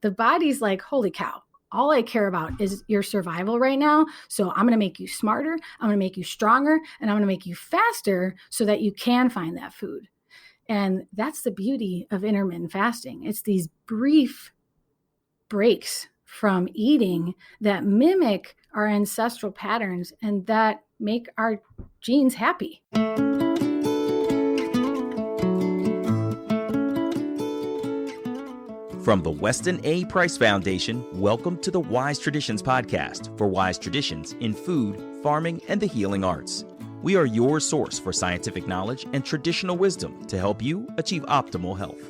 the body's like, holy cow, all I care about is your survival right now. So I'm going to make you smarter. I'm going to make you stronger, and I'm going to make you faster so that you can find that food. And that's the beauty of intermittent fasting. It's these brief breaks from eating that mimic our ancestral patterns and that make our genes happy. From the Weston A. Price Foundation, welcome to the Wise Traditions podcast for wise traditions in food, farming, and the healing arts. We are your source for scientific knowledge and traditional wisdom to help you achieve optimal health.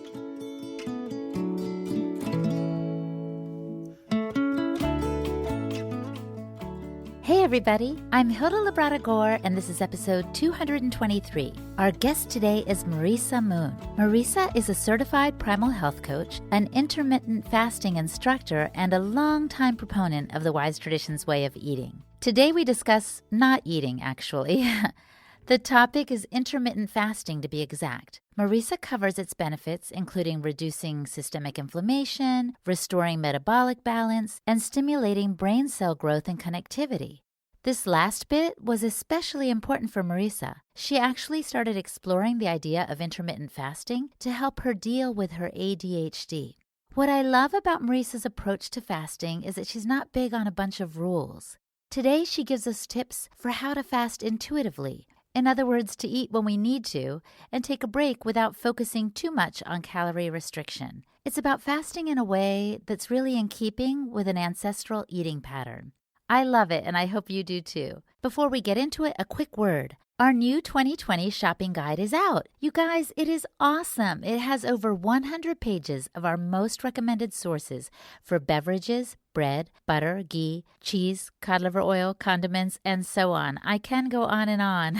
Hey everybody, I'm Hilda Labrada Gore, and this is episode 223. Our guest today is Marisa Moon. Marisa is a certified primal health coach, an intermittent fasting instructor, and a longtime proponent of the Wise Traditions way of eating. Today we discuss not eating, actually. The topic is intermittent fasting, to be exact. Marisa covers its benefits, including reducing systemic inflammation, restoring metabolic balance, and stimulating brain cell growth and connectivity. This last bit was especially important for Marisa. She actually started exploring the idea of intermittent fasting to help her deal with her ADHD. What I love about Marisa's approach to fasting is that she's not big on a bunch of rules. Today, she gives us tips for how to fast intuitively. In other words, to eat when we need to and take a break without focusing too much on calorie restriction. It's about fasting in a way that's really in keeping with an ancestral eating pattern. I love it, and I hope you do too. Before we get into it, a quick word. Our new 2020 shopping guide is out. You guys, it is awesome. It has over 100 pages of our most recommended sources for beverages, bread, butter, ghee, cheese, cod liver oil, condiments, and so on. I can go on and on.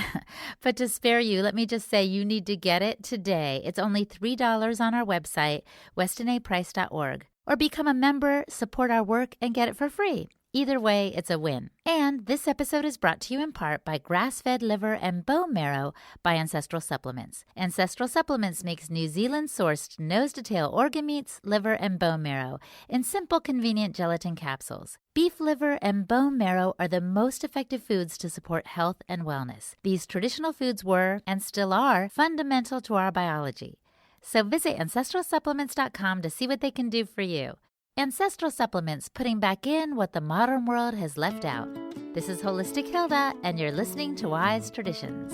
But to spare you, let me just say you need to get it today. It's only $3 on our website, westonaprice.org. Or become a member, support our work, and get it for free. Either way, it's a win. And this episode is brought to you in part by grass-fed liver and bone marrow by Ancestral Supplements. Ancestral Supplements makes New Zealand-sourced nose-to-tail organ meats, liver, and bone marrow in simple, convenient gelatin capsules. Beef liver and bone marrow are the most effective foods to support health and wellness. These traditional foods were, and still are, fundamental to our biology. So visit ancestralsupplements.com to see what they can do for you. Ancestral Supplements, putting back in what the modern world has left out. This is Holistic Hilda, and you're listening to Wise Traditions.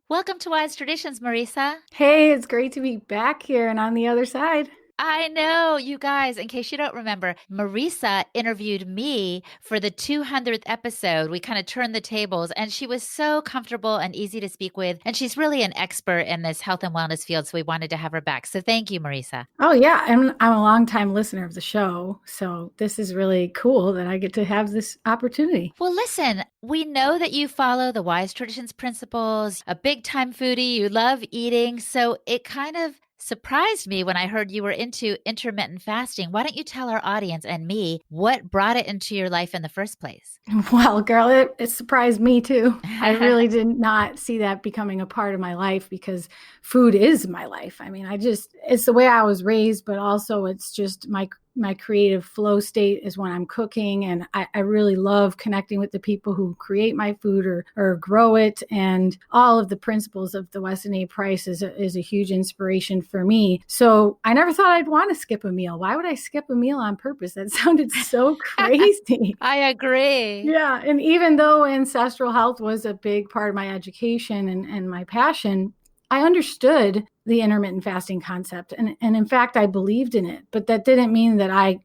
Welcome to Wise Traditions, Marisa. Hey, it's great to be back here and on the other side. I know, you guys, in case you don't remember, Marisa interviewed me for the 200th episode. We kind of turned the tables, and she was so comfortable and easy to speak with. And she's really an expert in this health and wellness field, so we wanted to have her back. So thank you, Marisa. Oh, yeah. I'm a longtime listener of the show. So this is really cool that I get to have this opportunity. Well, listen, we know that you follow the Wise Traditions principles, a big-time foodie, you love eating. So it kind of surprised me when I heard you were into intermittent fasting. Why don't you tell our audience and me what brought it into your life in the first place? Well, girl, it surprised me too. I really did not see that becoming a part of my life because food is my life. I mean, it's the way I was raised, but also it's just my creative flow state is when I'm cooking. And I really love connecting with the people who create my food or grow it. And all of the principles of the Weston A. Price is a huge inspiration for me. So I never thought I'd want to skip a meal. Why would I skip a meal on purpose? That sounded so crazy. I agree. Yeah. And even though ancestral health was a big part of my education and my passion, I understood the intermittent fasting concept. And in fact, I believed in it. But that didn't mean that I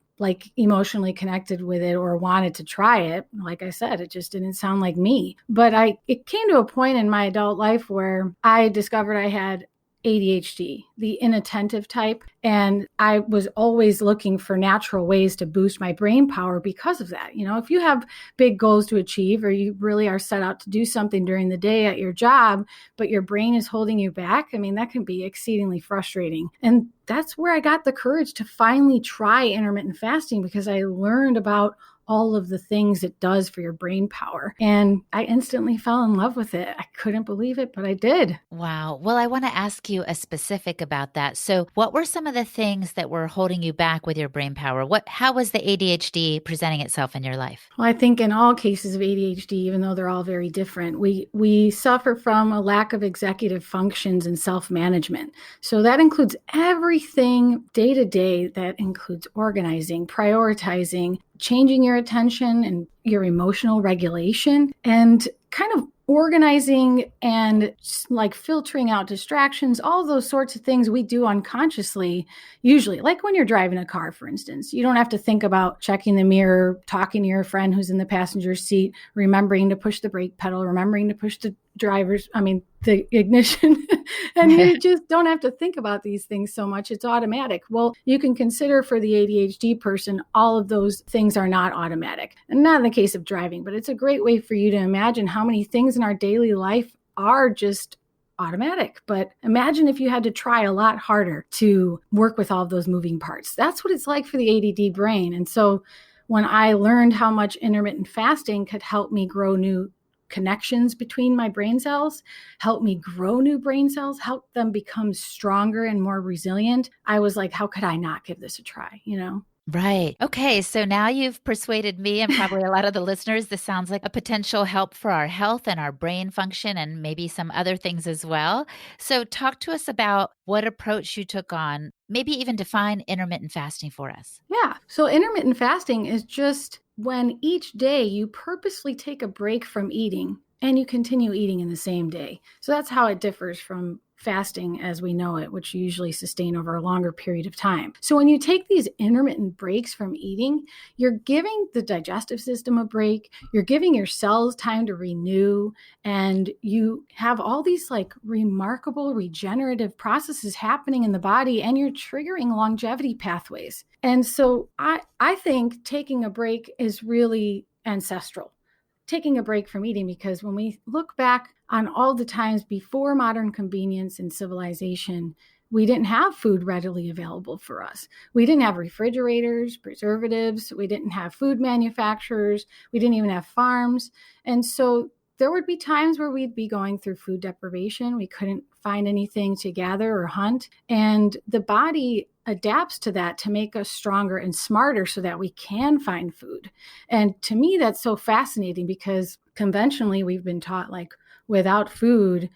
emotionally connected with it or wanted to try it. Like I said, it just didn't sound like me. But it came to a point in my adult life where I discovered I had ADHD, the inattentive type. And I was always looking for natural ways to boost my brain power because of that. You know, if you have big goals to achieve or you really are set out to do something during the day at your job, but your brain is holding you back, I mean, that can be exceedingly frustrating. And that's where I got the courage to finally try intermittent fasting because I learned about all of the things it does for your brain power. And I instantly fell in love with it. I couldn't believe it, but I did. Wow. Well, I want to ask you a specific about that. So what were some of the things that were holding you back with your brain power? How was the ADHD presenting itself in your life? Well, I think in all cases of ADHD, even though they're all very different, we suffer from a lack of executive functions and self-management. So that includes everything day to day. That includes organizing, prioritizing, changing your attention and your emotional regulation, and kind of organizing and like filtering out distractions, all those sorts of things we do unconsciously, usually. Like when you're driving a car, for instance, you don't have to think about checking the mirror, talking to your friend who's in the passenger seat, remembering to push the brake pedal, remembering to push the the ignition. And you just don't have to think about these things so much. It's automatic. Well, you can consider for the ADHD person, all of those things are not automatic. And not in the case of driving, but it's a great way for you to imagine how many things in our daily life are just automatic. But imagine if you had to try a lot harder to work with all of those moving parts. That's what it's like for the ADD brain. And so when I learned how much intermittent fasting could help me grow new connections between my brain cells, help me grow new brain cells, help them become stronger and more resilient, I was like, how could I not give this a try, Right. Okay. So now you've persuaded me and probably a lot of the listeners. This sounds like a potential help for our health and our brain function and maybe some other things as well. So talk to us about what approach you took on, maybe even define intermittent fasting for us. Yeah. So intermittent fasting is just when each day you purposely take a break from eating and you continue eating in the same day. So that's how it differs from fasting as we know it, which you usually sustain over a longer period of time. So when you take these intermittent breaks from eating, you're giving the digestive system a break, you're giving your cells time to renew, and you have all these like remarkable regenerative processes happening in the body, and you're triggering longevity pathways. And so I think taking a break is really ancestral. Taking a break from eating, because when we look back on all the times before modern convenience and civilization, we didn't have food readily available for us. We didn't have refrigerators, preservatives. We didn't have food manufacturers. We didn't even have farms. And so there would be times where we'd be going through food deprivation. We couldn't find anything to gather or hunt. And the body adapts to that to make us stronger and smarter so that we can find food. And to me, that's so fascinating, because conventionally we've been taught like without food,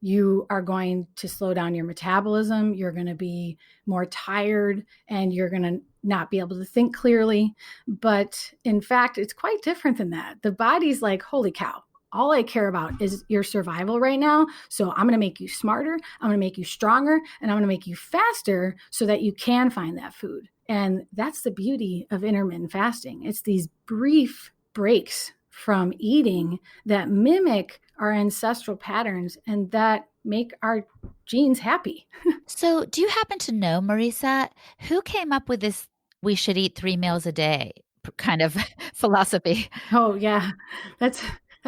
you are going to slow down your metabolism, you're going to be more tired, and you're going to not be able to think clearly. But in fact, it's quite different than that. The body's like, holy cow, all I care about is your survival right now. So I'm going to make you smarter, I'm going to make you stronger, and I'm going to make you faster so that you can find that food. And that's the beauty of intermittent fasting. It's these brief breaks from eating that mimic our ancestral patterns and that make our genes happy. So do you happen to know, Marisa, who came up with this we should eat 3 meals a day kind of philosophy? Oh, yeah. That's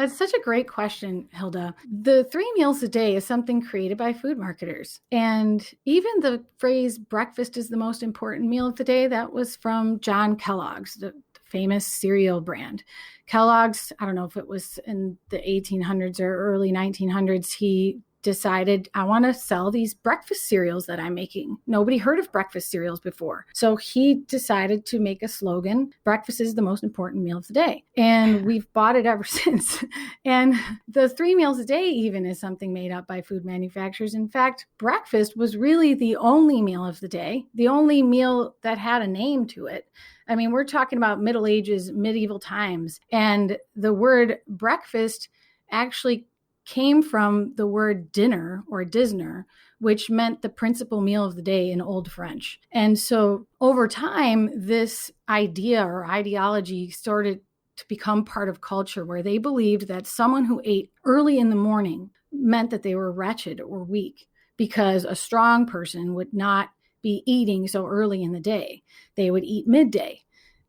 such a great question, Hilda. The 3 meals a day is something created by food marketers. And even the phrase breakfast is the most important meal of the day, that was from John Kellogg's, the famous cereal brand. Kellogg's, I don't know if it was in the 1800s or early 1900s, he decided, I want to sell these breakfast cereals that I'm making. Nobody heard of breakfast cereals before. So he decided to make a slogan, breakfast is the most important meal of the day. And we've bought it ever since. And the 3 meals a day even is something made up by food manufacturers. In fact, breakfast was really the only meal of the day, the only meal that had a name to it. I mean, we're talking about Middle Ages, medieval times. And the word breakfast actually came from the word dinner or disner, which meant the principal meal of the day in Old French. And so over time, this idea or ideology started to become part of culture, where they believed that someone who ate early in the morning meant that they were wretched or weak, because a strong person would not be eating so early in the day. They would eat midday.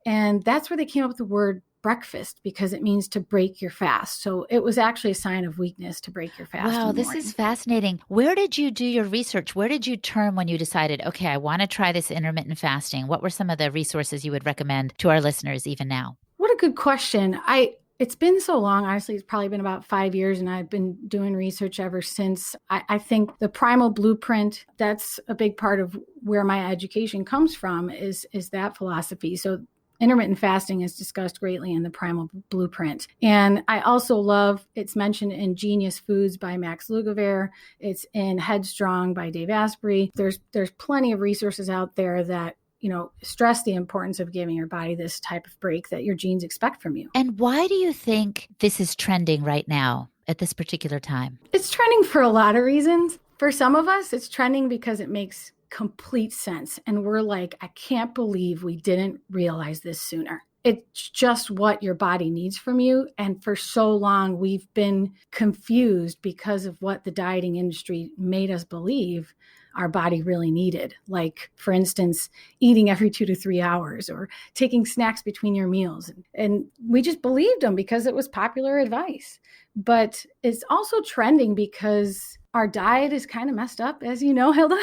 And that's where they came up with the word breakfast, because it means to break your fast. So it was actually a sign of weakness to break your fast. Wow, this is fascinating. Where did you do your research? Where did you turn when you decided, okay, I want to try this intermittent fasting? What were some of the resources you would recommend to our listeners even now? What a a good question. It's been so long. Honestly, it's probably been about 5 years, and I've been doing research ever since. I think the primal blueprint, that's a big part of where my education comes from, is that philosophy. So intermittent fasting is discussed greatly in the primal blueprint. And I also love, it's mentioned in Genius Foods by Max Lugavere. It's in Headstrong by Dave Asprey. There's plenty of resources out there that stress the importance of giving your body this type of break that your genes expect from you. And why do you think this is trending right now at this particular time? It's trending for a lot of reasons. For some of us, it's trending because it makes complete sense. And we're like, I can't believe we didn't realize this sooner. It's just what your body needs from you. And for so long, we've been confused because of what the dieting industry made us believe our body really needed. Like, for instance, eating every 2 to 3 hours or taking snacks between your meals. And we just believed them because it was popular advice. But it's also trending because our diet is kind of messed up, as you know, Hilda.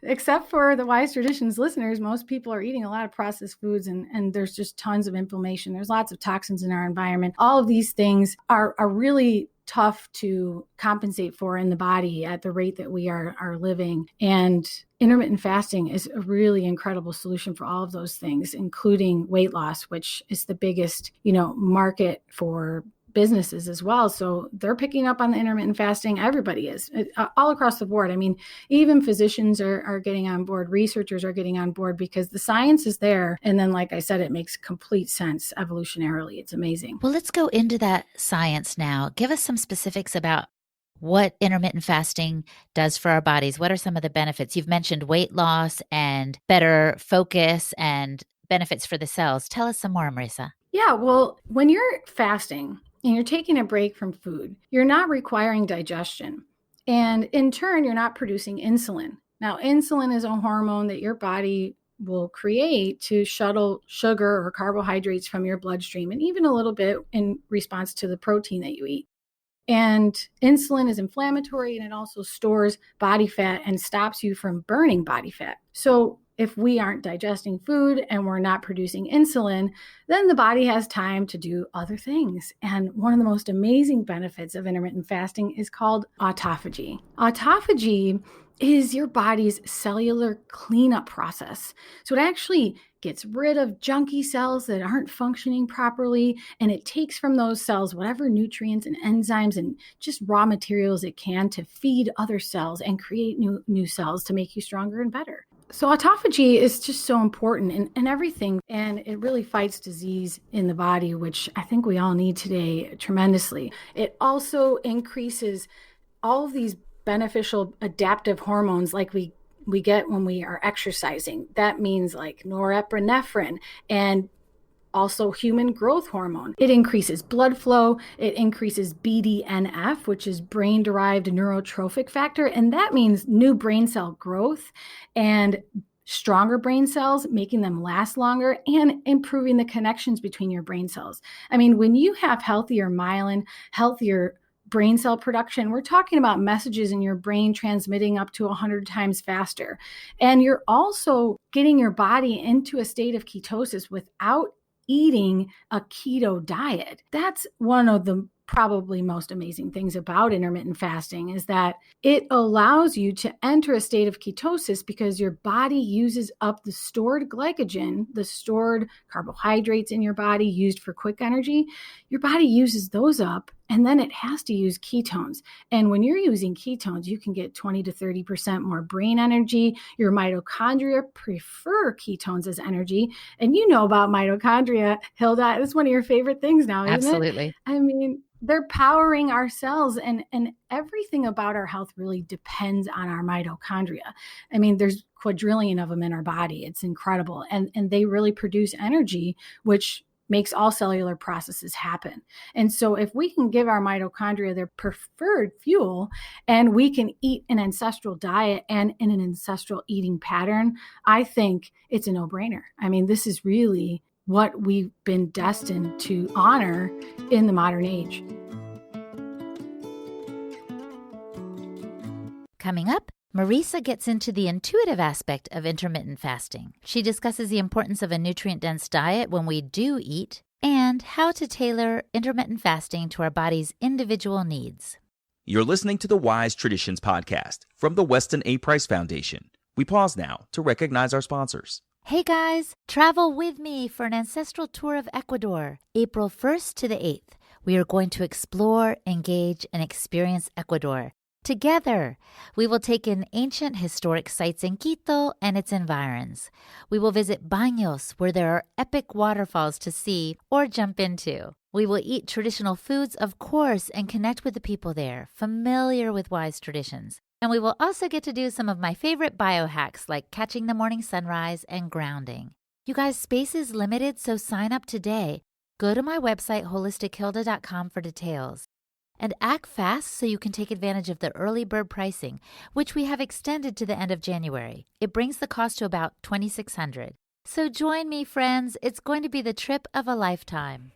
Except for the Wise Traditions listeners, most people are eating a lot of processed foods, and there's just tons of inflammation. There's lots of toxins in our environment. All of these things are really tough to compensate for in the body at the rate that we are living. And intermittent fasting is a really incredible solution for all of those things, including weight loss, which is the biggest, market for businesses as well. So they're picking up on the intermittent fasting. Everybody is, all across the board. I mean, even physicians are getting on board, researchers are getting on board because the science is there. And then, like I said, it makes complete sense evolutionarily. It's amazing. Well, let's go into that science now. Give us some specifics about what intermittent fasting does for our bodies. What are some of the benefits? You've mentioned weight loss and better focus and benefits for the cells. Tell us some more, Marisa. Yeah, well, when you're fasting, and you're taking a break from food, you're not requiring digestion. And in turn, you're not producing insulin. Now, insulin is a hormone that your body will create to shuttle sugar or carbohydrates from your bloodstream, and even a little bit in response to the protein that you eat. And insulin is inflammatory, and it also stores body fat and stops you from burning body fat. So if we aren't digesting food and we're not producing insulin, then the body has time to do other things. And one of the most amazing benefits of intermittent fasting is called autophagy. Autophagy is your body's cellular cleanup process. So it actually gets rid of junky cells that aren't functioning properly, and it takes from those cells whatever nutrients and enzymes and just raw materials it can to feed other cells and create new cells to make you stronger and better. So autophagy is just so important in everything, and it really fights disease in the body, which I think we all need today tremendously. It also increases all of these beneficial adaptive hormones like we get when we are exercising. That means like norepinephrine and also human growth hormone. It increases blood flow. It increases BDNF, which is brain-derived neurotrophic factor. And that means new brain cell growth and stronger brain cells, making them last longer and improving the connections between your brain cells. I mean, when you have healthier myelin, healthier brain cell production, we're talking about messages in your brain transmitting up to 100 times faster. And you're also getting your body into a state of ketosis without eating a keto diet. That's one of the probably most amazing things about intermittent fasting is that it allows you to enter a state of ketosis because your body uses up the stored glycogen, the stored carbohydrates in your body used for quick energy. Your body uses those up, and then it has to use ketones. And when you're using ketones, you can get 20 to 30% more brain energy. Your mitochondria prefer ketones as energy. And you know about mitochondria, Hilda. It's one of your favorite things now, isn't it? Absolutely. I mean, they're powering our cells, and everything about our health really depends on our mitochondria. I mean, there's quadrillion of them in our body. It's incredible. And they really produce energy, which makes all cellular processes happen. And so if we can give our mitochondria their preferred fuel and we can eat an ancestral diet and in an ancestral eating pattern, I think it's a no-brainer. I mean, this is really what we've been destined to honor in the modern age. Coming up, Marisa gets into the intuitive aspect of intermittent fasting. She discusses the importance of a nutrient-dense diet when we do eat, and how to tailor intermittent fasting to our body's individual needs. You're listening to the Wise Traditions podcast from the Weston A. Price Foundation. We pause now to recognize our sponsors. Hey guys, travel with me for an ancestral tour of Ecuador, April 1st to the 8th. We are going to explore, engage, and experience Ecuador. Together, we will take in ancient historic sites in Quito and its environs. We will visit baños where there are epic waterfalls to see or jump into. We will eat traditional foods, of course, and connect with the people there, familiar with wise traditions. And we will also get to do some of my favorite biohacks like catching the morning sunrise and grounding. You guys, space is limited, so sign up today. Go to my website, holistichilda.com, for details. And act fast so you can take advantage of the early bird pricing, which we have extended to the end of January. It brings the cost to about $2,600. So join me, friends. It's going to be the trip of a lifetime.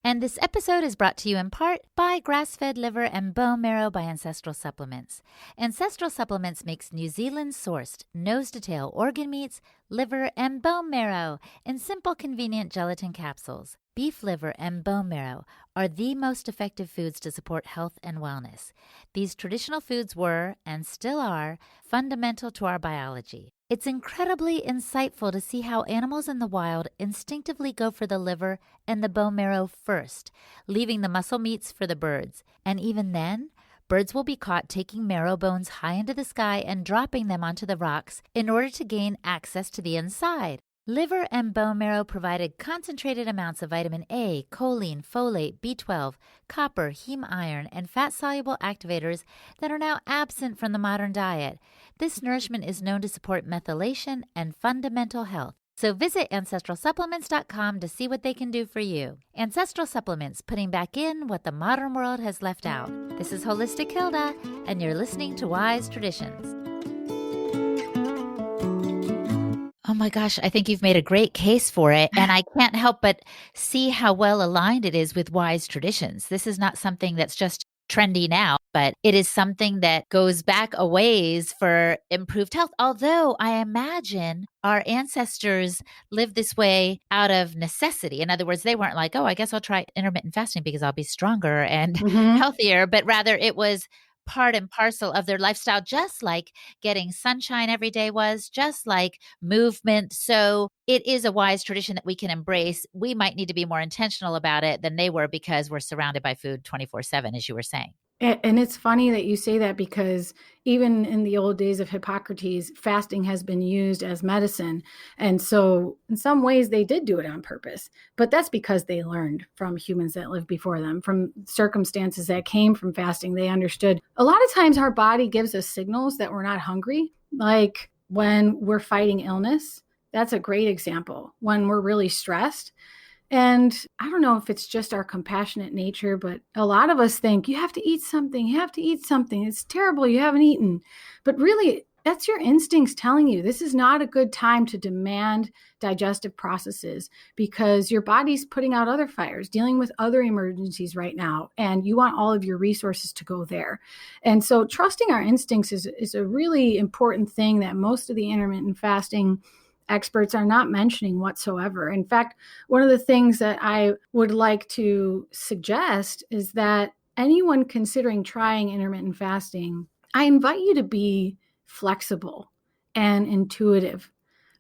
And this episode is brought to you in part by grass-fed liver and bone marrow by Ancestral Supplements. Ancestral Supplements makes New Zealand-sourced, nose-to-tail organ meats, liver, and bone marrow in simple, convenient gelatin capsules. Beef liver and bone marrow are the most effective foods to support health and wellness. These traditional foods were, and still are, fundamental to our biology. It's incredibly insightful to see how animals in the wild instinctively go for the liver and the bone marrow first, leaving the muscle meats for the birds. And even then, birds will be caught taking marrow bones high into the sky and dropping them onto the rocks in order to gain access to the inside. Liver and bone marrow provided concentrated amounts of vitamin A, choline, folate, B12, copper, heme iron, and fat-soluble activators that are now absent from the modern diet. This nourishment is known to support methylation and fundamental health. So visit ancestralsupplements.com to see what they can do for you. Ancestral Supplements, putting back in what the modern world has left out. This is Holistic Hilda, and you're listening to Wise Traditions. Oh my gosh, I think you've made a great case for it. And I can't help but see how well aligned it is with wise traditions. This is not something that's just trendy now, but it is something that goes back a ways for improved health. Although I imagine our ancestors lived this way out of necessity. In other words, they weren't like, oh, I guess I'll try intermittent fasting because I'll be stronger and healthier, but rather it was part and parcel of their lifestyle, just like getting sunshine every day was, just like movement. So it is a wise tradition that we can embrace. We might need to be more intentional about it than they were because we're surrounded by food 24/7, as you were saying. And it's funny that you say that because even in the old days of Hippocrates, fasting has been used as medicine. And so in some ways they did do it on purpose, but that's because they learned from humans that lived before them, from circumstances that came from fasting. They understood a lot of times our body gives us signals that we're not hungry, like when we're fighting illness. That's a great example. When we're really stressed. And I don't know if it's just our compassionate nature, but a lot of us think you have to eat something. You have to eat something. It's terrible. You haven't eaten. But really, that's your instincts telling you this is not a good time to demand digestive processes because your body's putting out other fires, dealing with other emergencies right now. And you want all of your resources to go there. And so trusting our instincts is a really important thing that most of the intermittent fasting experts are not mentioning whatsoever. In fact, one of the things that I would like to suggest is that anyone considering trying intermittent fasting, I invite you to be flexible and intuitive.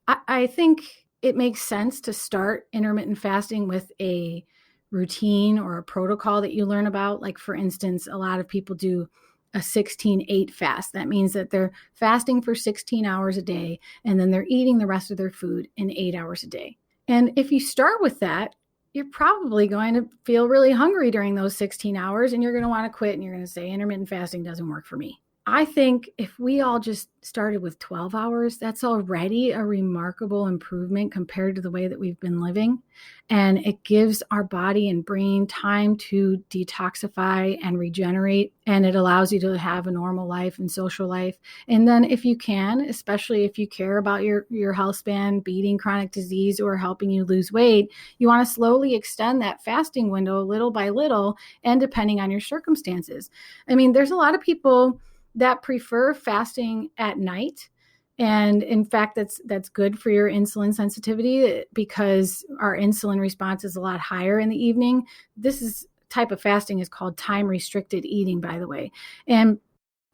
I think it makes sense to start intermittent fasting with a routine or a protocol that you learn about. Like, for instance, a lot of people do a 16-8 fast. That means that they're fasting for 16 hours a day, and then they're eating the rest of their food in 8 hours a day. And if you start with that, you're probably going to feel really hungry during those 16 hours, and you're going to want to quit, and you're going to say, intermittent fasting doesn't work for me. I think if we all just started with 12 hours, that's already a remarkable improvement compared to the way that we've been living. And it gives our body and brain time to detoxify and regenerate. And it allows you to have a normal life and social life. And then if you can, especially if you care about your health span, beating chronic disease, or helping you lose weight, you want to slowly extend that fasting window little by little, and depending on your circumstances. I mean, there's a lot of people that prefer fasting at night. And in fact, that's good for your insulin sensitivity because our insulin response is a lot higher in the evening. This is type of fasting is called time restricted eating, by the way. And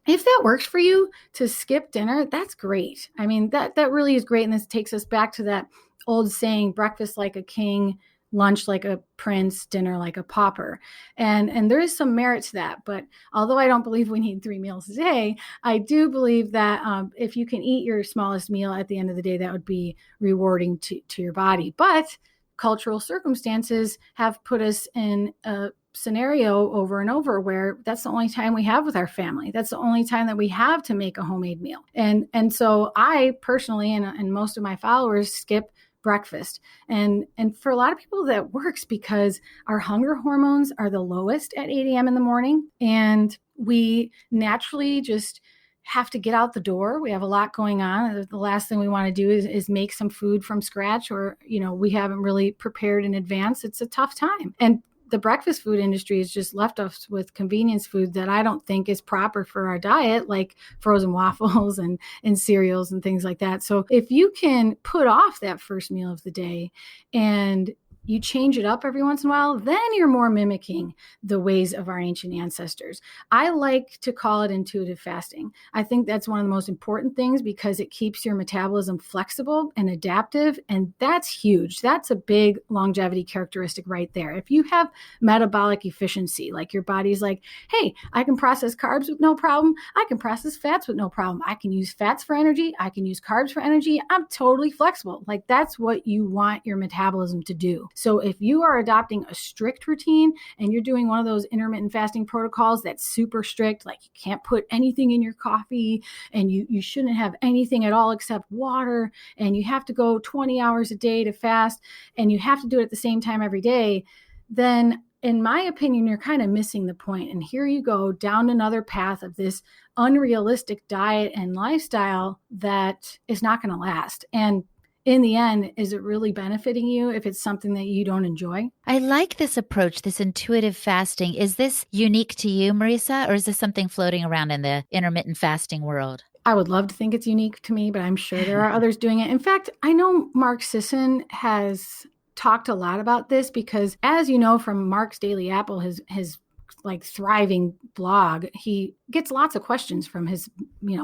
if that works for you to skip dinner, that's great. I mean, that really is great. And this takes us back to that old saying, breakfast like a king, lunch like a prince, dinner like a pauper. And there is some merit to that. But although I don't believe we need 3 meals a day, I do believe that if you can eat your smallest meal at the end of the day, that would be rewarding to your body. But cultural circumstances have put us in a scenario over and over where that's the only time we have with our family. That's the only time that we have to make a homemade meal. And so I personally, and most of my followers, skip breakfast. And for a lot of people that works because our hunger hormones are the lowest at 8 a.m. in the morning. And we naturally just have to get out the door. We have a lot going on. The last thing we want to do is make some food from scratch, or, we haven't really prepared in advance. It's a tough time. And the breakfast food industry has just left us with convenience food that I don't think is proper for our diet, like frozen waffles and cereals and things like that. So if you can put off that first meal of the day and you change it up every once in a while, then you're more mimicking the ways of our ancient ancestors. I like to call it intuitive fasting. I think that's one of the most important things because it keeps your metabolism flexible and adaptive, and that's huge. That's a big longevity characteristic right there. If you have metabolic efficiency, like your body's like, hey, I can process carbs with no problem. I can process fats with no problem. I can use fats for energy. I can use carbs for energy. I'm totally flexible. Like, that's what you want your metabolism to do. So if you are adopting a strict routine and you're doing one of those intermittent fasting protocols that's super strict, like you can't put anything in your coffee and you shouldn't have anything at all except water, and you have to go 20 hours a day to fast, and you have to do it at the same time every day, then in my opinion, you're kind of missing the point. And here you go down another path of this unrealistic diet and lifestyle that is not going to last. And in the end, is it really benefiting you if it's something that you don't enjoy? I like this approach, this intuitive fasting. Is this unique to you, Marisa, or is this something floating around in the intermittent fasting world? I would love to think it's unique to me, but I'm sure there are others doing it. In fact, I know Mark Sisson has talked a lot about this because, as you know from Mark's Daily Apple, his like thriving blog, he gets lots of questions from his,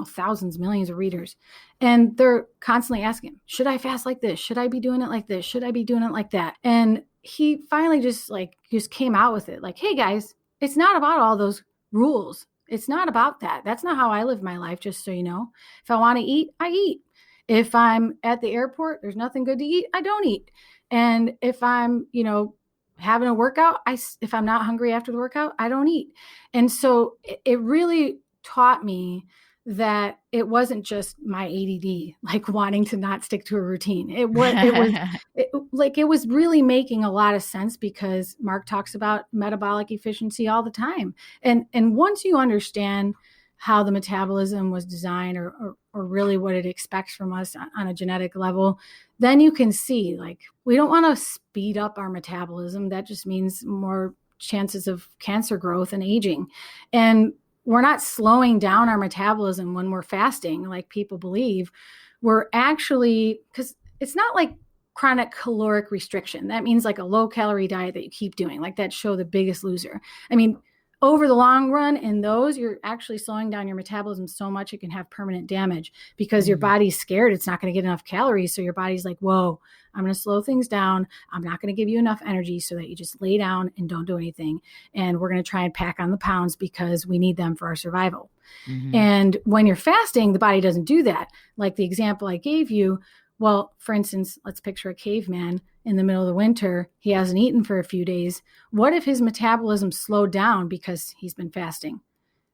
thousands, millions of readers. And they're constantly asking him, should I fast like this? Should I be doing it like this? Should I be doing it like that? And he finally just came out with it. Like, hey guys, it's not about all those rules. It's not about that. That's not how I live my life, just so you know. If I want to eat, I eat. If I'm at the airport, there's nothing good to eat, I don't eat. And if I'm, having a workout, if I'm not hungry after the workout, I don't eat. And so it really taught me that it wasn't just my ADD, like wanting to not stick to a routine. It was really making a lot of sense because Mark talks about metabolic efficiency all the time. And once you understand how the metabolism was designed or really what it expects from us on a genetic level, then you can see, like, we don't want to speed up our metabolism. That just means more chances of cancer growth and aging. And we're not slowing down our metabolism when we're fasting, like people believe. We're actually, because it's not like chronic caloric restriction. That means like a low calorie diet that you keep doing, like that show The Biggest Loser. I mean, over the long run, in those, you're actually slowing down your metabolism so much it can have permanent damage because your body's scared it's not going to get enough calories. So your body's like, whoa, I'm going to slow things down. I'm not going to give you enough energy so that you just lay down and don't do anything. And we're going to try and pack on the pounds because we need them for our survival. Mm-hmm. And when you're fasting, the body doesn't do that. Like the example I gave you, well, for instance, let's picture a caveman in the middle of the winter. He hasn't eaten for a few days. What if his metabolism slowed down because he's been fasting?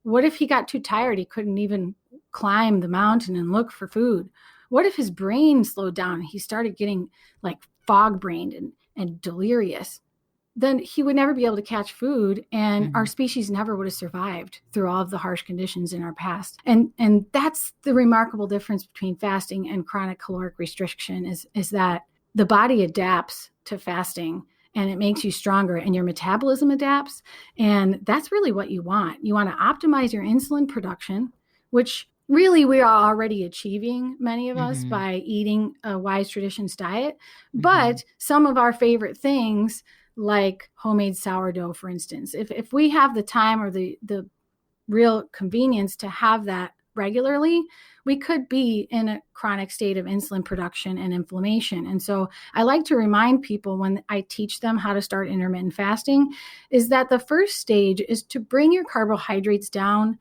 What if he got too tired? He couldn't even climb the mountain and look for food. What if his brain slowed down? He started getting like fog-brained and delirious. Then he would never be able to catch food, and our species never would have survived through all of the harsh conditions in our past. And that's the remarkable difference between fasting and chronic caloric restriction is that the body adapts to fasting and it makes you stronger and your metabolism adapts. And that's really what you want. You want to optimize your insulin production, which really we are already achieving, many of us, Mm-hmm. by eating a Wise Traditions diet. Mm-hmm. But some of our favorite things, like homemade sourdough, for instance, if we have the time or the real convenience to have that regularly, we could be in a chronic state of insulin production and inflammation. And so I like to remind people when I teach them how to start intermittent fasting is that the first stage is to bring your carbohydrates down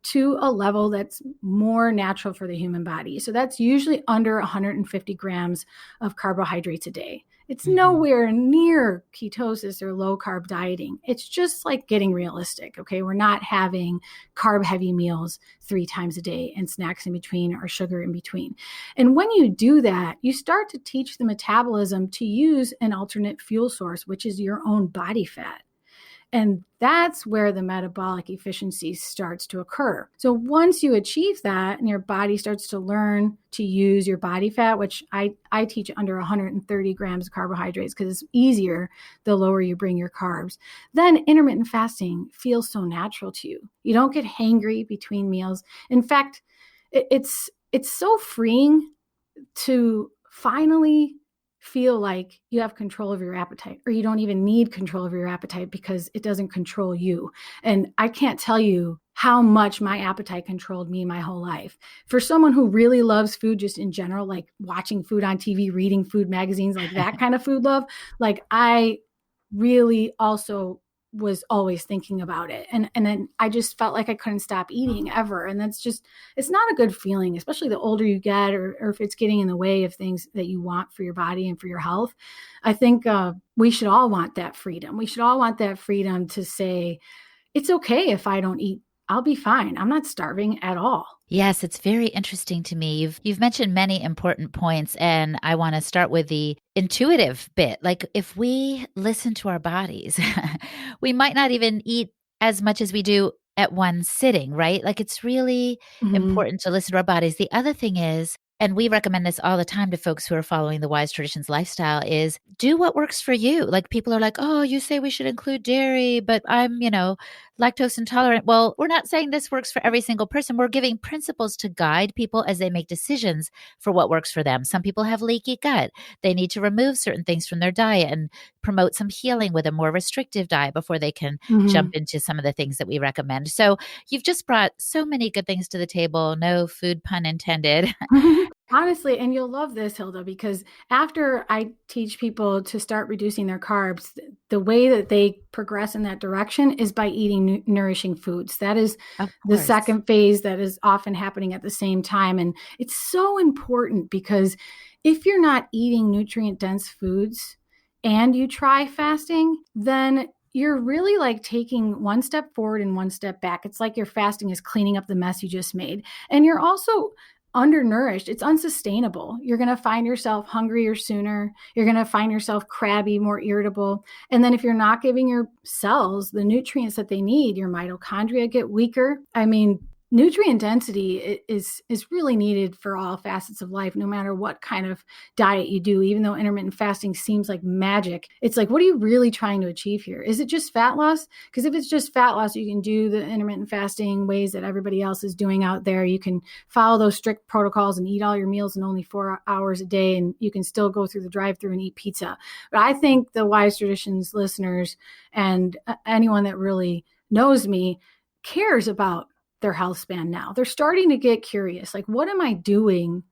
to a level that's more natural for the human body. So that's usually under 150 grams of carbohydrates a day. It's Mm-hmm. nowhere near ketosis or low carb dieting. It's just like getting realistic. Okay. We're not having carb heavy meals 3 times a day and snacks in between or sugar in between. And when you do that, you start to teach the metabolism to use an alternate fuel source, which is your own body fat. And that's where the metabolic efficiency starts to occur. So once you achieve that and your body starts to learn to use your body fat, which I teach under 130 grams of carbohydrates because it's easier the lower you bring your carbs, then intermittent fasting feels so natural to you. You don't get hangry between meals. In fact, it's so freeing to finally feel like you have control of your appetite, or you don't even need control of your appetite because it doesn't control you. And I can't tell you how much my appetite controlled me my whole life. For someone who really loves food just in general, like watching food on TV, reading food magazines, like that kind of food love, like I really also was always thinking about it. And then I just felt like I couldn't stop eating ever. And that's just, it's not a good feeling, especially the older you get, or if it's getting in the way of things that you want for your body and for your health. I think we should all want that freedom. We should all want that freedom to say, it's okay if I don't eat. I'll be fine. I'm not starving at all. Yes, it's very interesting to me. You've mentioned many important points, and I want to start with the intuitive bit. Like if we listen to our bodies, we might not even eat as much as we do at one sitting, right? Like it's really Mm-hmm. important to listen to our bodies. The other thing is, and we recommend this all the time to folks who are following the Wise Traditions lifestyle, is do what works for you. Like people are like, oh, you say we should include dairy, but I'm, lactose intolerant. Well, we're not saying this works for every single person. We're giving principles to guide people as they make decisions for what works for them. Some people have leaky gut. They need to remove certain things from their diet and promote some healing with a more restrictive diet before they can jump Mm-hmm. into some of the things that we recommend. So you've just brought so many good things to the table. No food pun intended. Honestly, and you'll love this, Hilda, because after I teach people to start reducing their carbs, the way that they progress in that direction is by eating nourishing foods. That is Of the course. second phase that is often happening at the same time. And it's so important because if you're not eating nutrient dense foods and you try fasting, then you're really like taking one step forward and one step back. It's like your fasting is cleaning up the mess you just made. And you're also undernourished. It's unsustainable. You're going to find yourself hungrier sooner. You're going to find yourself crabby, more irritable. And then if you're not giving your cells the nutrients that they need, your mitochondria get weaker. I mean, nutrient density is really needed for all facets of life, no matter what kind of diet you do. Even though intermittent fasting seems like magic, it's like, what are you really trying to achieve here? Is it just fat loss? Because if it's just fat loss, you can do the intermittent fasting ways that everybody else is doing out there. You can follow those strict protocols and eat all your meals in only 4 hours a day, and you can still go through the drive-through and eat pizza. But I think the Wise Traditions listeners and anyone that really knows me cares about their health span now. They're starting to get curious. Like, what am I doing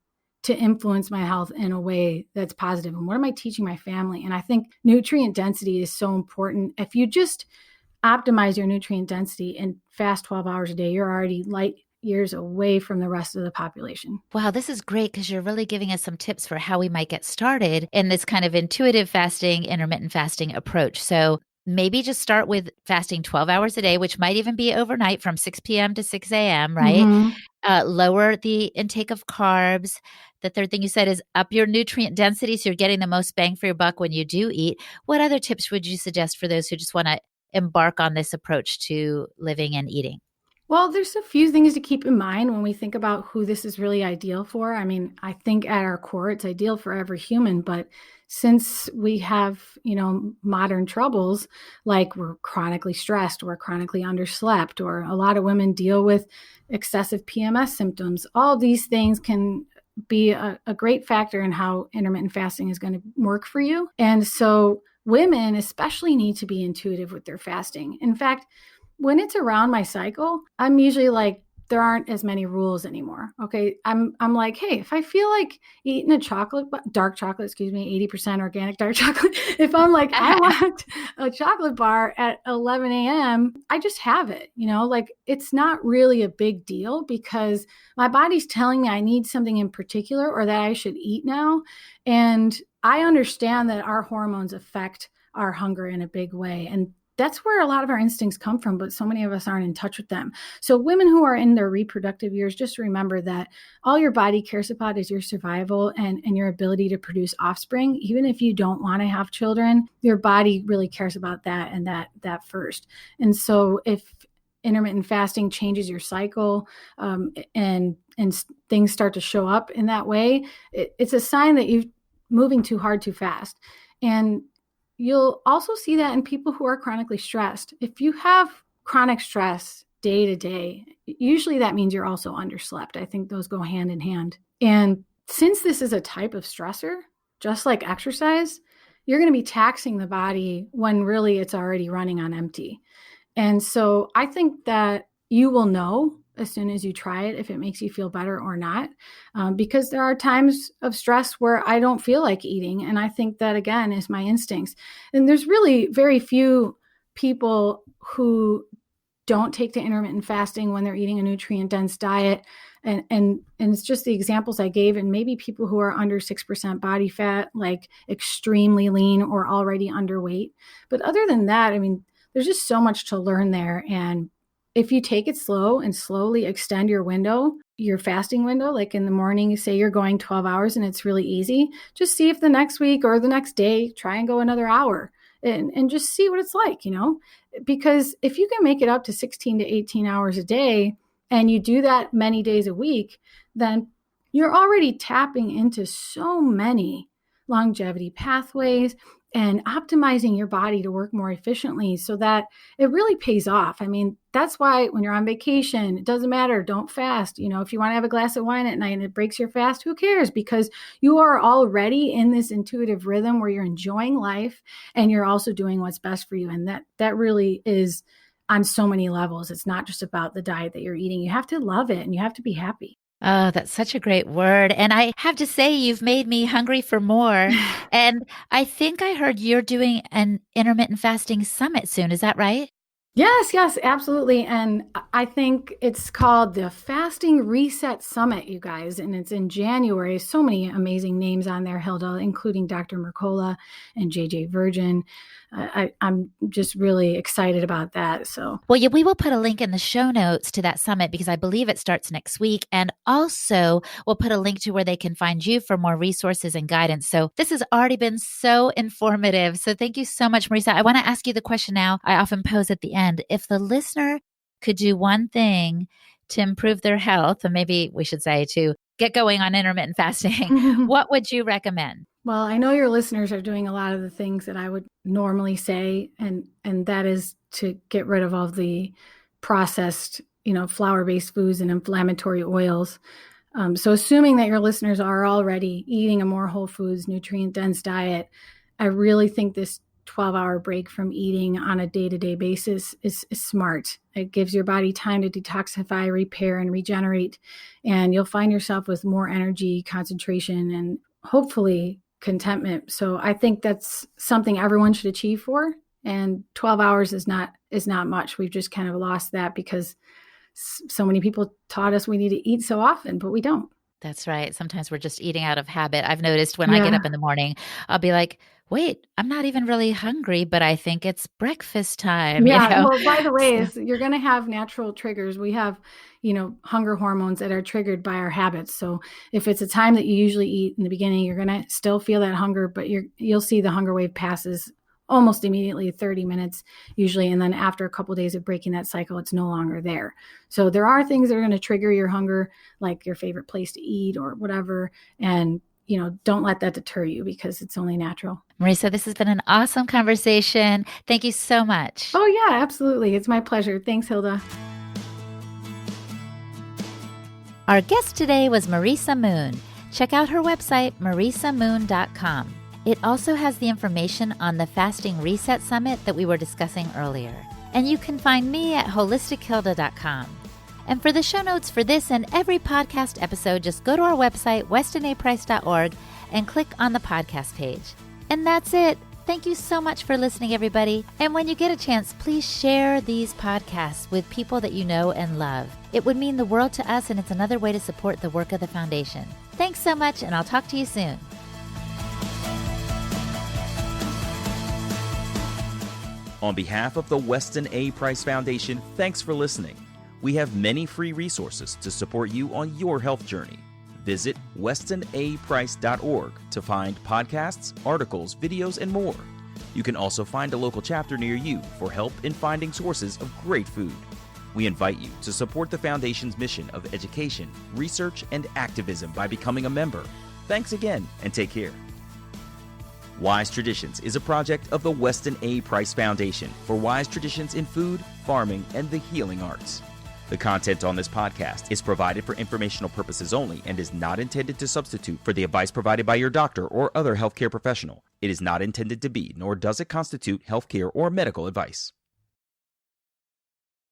to influence my health in a way that's positive? And what am I teaching my family? And I think nutrient density is so important. If you just optimize your nutrient density and fast 12 hours a day, you're already light years away from the rest of the population. Wow, this is great because you're really giving us some tips for how we might get started in this kind of intuitive fasting, intermittent fasting approach. So maybe just start with fasting 12 hours a day, which might even be overnight from 6 p.m. to 6 a.m., right? Mm-hmm. Lower the intake of carbs. The third thing you said is up your nutrient density so you're getting the most bang for your buck when you do eat. What other tips would you suggest for those who just want to embark on this approach to living and eating? Well, there's a few things to keep in mind when we think about who this is really ideal for. I mean, I think at our core, it's ideal for every human, but since we have, modern troubles, like we're chronically stressed, we're chronically underslept, or a lot of women deal with excessive PMS symptoms, all these things can be a great factor in how intermittent fasting is going to work for you. And so women especially need to be intuitive with their fasting. In fact, when it's around my cycle, I'm usually like, there aren't as many rules anymore. Okay. I'm like, hey, if I feel like eating a dark chocolate, 80% organic dark chocolate, if I'm like, I want a chocolate bar at 11 a.m., I just have it, like it's not really a big deal because my body's telling me I need something in particular or that I should eat now. And I understand that our hormones affect our hunger in a big way. And that's where a lot of our instincts come from, but so many of us aren't in touch with them. So women who are in their reproductive years, just remember that all your body cares about is your survival and your ability to produce offspring. Even if you don't want to have children, your body really cares about that and that first. And so if intermittent fasting changes your cycle and things start to show up in that way, it's a sign that you're moving too hard too fast. And you'll also see that in people who are chronically stressed. If you have chronic stress day to day, usually that means you're also underslept. I think those go hand in hand. And since this is a type of stressor, just like exercise, you're going to be taxing the body when really it's already running on empty. And so I think that you will know as soon as you try it if it makes you feel better or not, because there are times of stress where I don't feel like eating. And I think that, again, is my instincts. And there's really very few people who don't take to intermittent fasting when they're eating a nutrient-dense diet. And it's just the examples I gave, and maybe people who are under 6% body fat, like extremely lean or already underweight. But other than that, I mean, there's just so much to learn there. And if you take it slow and slowly extend your window, your fasting window, like in the morning, you say you're going 12 hours and it's really easy, just see if the next week or the next day, try and go another hour and just see what it's like, because if you can make it up to 16 to 18 hours a day and you do that many days a week, then you're already tapping into so many longevity pathways and optimizing your body to work more efficiently so that it really pays off. I mean, that's why when you're on vacation, it doesn't matter, don't fast. If you want to have a glass of wine at night and it breaks your fast, who cares? Because you are already in this intuitive rhythm where you're enjoying life and you're also doing what's best for you. And that really is on so many levels. It's not just about the diet that you're eating. You have to love it and you have to be happy. Oh, that's such a great word. And I have to say, you've made me hungry for more. And I think I heard you're doing an intermittent fasting summit soon. Is that right? Yes, absolutely. And I think it's called the Fasting Reset Summit, you guys, and it's in January. So many amazing names on there, Hilda, including Dr. Mercola and JJ Virgin. I'm just really excited about that. Well, yeah, we will put a link in the show notes to that summit because I believe it starts next week. And also we'll put a link to where they can find you for more resources and guidance. So this has already been so informative. So thank you so much, Marisa. I want to ask you the question now I often pose at the end. If the listener could do one thing to improve their health, and maybe we should say to get going on intermittent fasting, what would you recommend? Well, I know your listeners are doing a lot of the things that I would normally say, and that is to get rid of all the processed, flour-based foods and inflammatory oils. So assuming that your listeners are already eating a more whole foods, nutrient-dense diet, I really think this 12-hour break from eating on a day-to-day basis is smart. It gives your body time to detoxify, repair, and regenerate, and you'll find yourself with more energy, concentration, and hopefully contentment. So I think that's something everyone should achieve for. And 12 hours is not much. We've just kind of lost that because so many people taught us we need to eat so often, but we don't. That's right. Sometimes we're just eating out of habit. I've noticed when I get up in the morning, I'll be like, wait, I'm not even really hungry, but I think it's breakfast time. Yeah. Well, by the way, you're going to have natural triggers. We have, hunger hormones that are triggered by our habits. So if it's a time that you usually eat in the beginning, you're going to still feel that hunger, but you'll see the hunger wave passes almost immediately, 30 minutes usually. And then after a couple of days of breaking that cycle, it's no longer there. So there are things that are going to trigger your hunger, like your favorite place to eat or whatever. And, don't let that deter you because it's only natural. Marisa, this has been an awesome conversation. Thank you so much. Oh, yeah, absolutely. It's my pleasure. Thanks, Hilda. Our guest today was Marisa Moon. Check out her website, marisamoon.com. It also has the information on the Fasting Reset Summit that we were discussing earlier. And you can find me at holistichilda.com. And for the show notes for this and every podcast episode, just go to our website, westinaprice.org, and click on the podcast page. And that's it. Thank you so much for listening, everybody. And when you get a chance, please share these podcasts with people that you know and love. It would mean the world to us, and it's another way to support the work of the foundation. Thanks so much, and I'll talk to you soon. On behalf of the Weston A. Price Foundation, thanks for listening. We have many free resources to support you on your health journey. Visit westonaprice.org to find podcasts, articles, videos, and more. You can also find a local chapter near you for help in finding sources of great food. We invite you to support the Foundation's mission of education, research, and activism by becoming a member. Thanks again, and take care. Wise Traditions is a project of the Weston A. Price Foundation for wise traditions in food, farming, and the healing arts. The content on this podcast is provided for informational purposes only and is not intended to substitute for the advice provided by your doctor or other healthcare professional. It is not intended to be, nor does it constitute healthcare or medical advice.